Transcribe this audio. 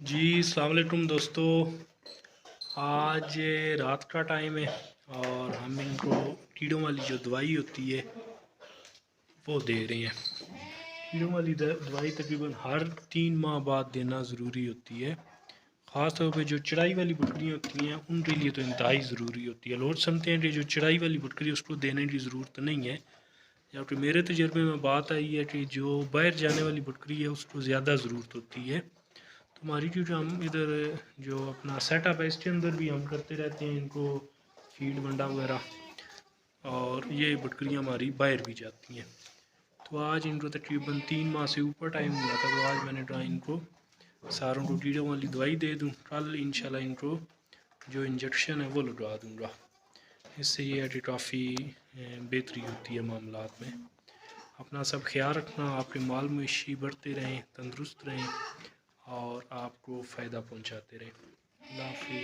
जी अस्सलाम वालेकुम दोस्तों। आज रात का टाइम है और हम इनको कीड़ों वाली जो दवाई होती है वो दे रहे हैं। कीड़ों वाली दवाई तकरीबन हर 3 माह बाद देना ज़रूरी होती है। ख़ास तौर पे जो चढ़ाई वाली बकरियाँ होती हैं उनके लिए तो इंतहाई ज़रूरी होती है। लोग समझते हैं कि जो चढ़ाई वाली बकरी है उसको देने की ज़रूरत नहीं है, जबकि मेरे तजर्बे में बात आई है कि जो बाहर जाने वाली बकरी है उसको ज़्यादा ज़रूरत होती है। तो हमारी जो हम इधर जो अपना सेटअप है इसके अंदर भी हम करते रहते हैं इनको फीड वंडा वगैरह, और ये बकरियां हमारी बाहर भी जाती हैं। तो आज इनको तकरीबन 3 माह से ऊपर टाइम हुआ था, तो आज मैंने कहा इनको सारों को कीड़ों वाली दवाई दे दूं। कल इंशाल्लाह इनको जो इंजेक्शन है वो लगवा दूंगा। इससे ये है कि काफ़ी बेहतरी होती है मामलात में। अपना सब ख्याल रखना, आपके माल मवेशी बढ़ते रहें, तंदुरुस्त रहें और आपको फ़ायदा पहुंचाते रहें। अल्लाह हाफ़िज़।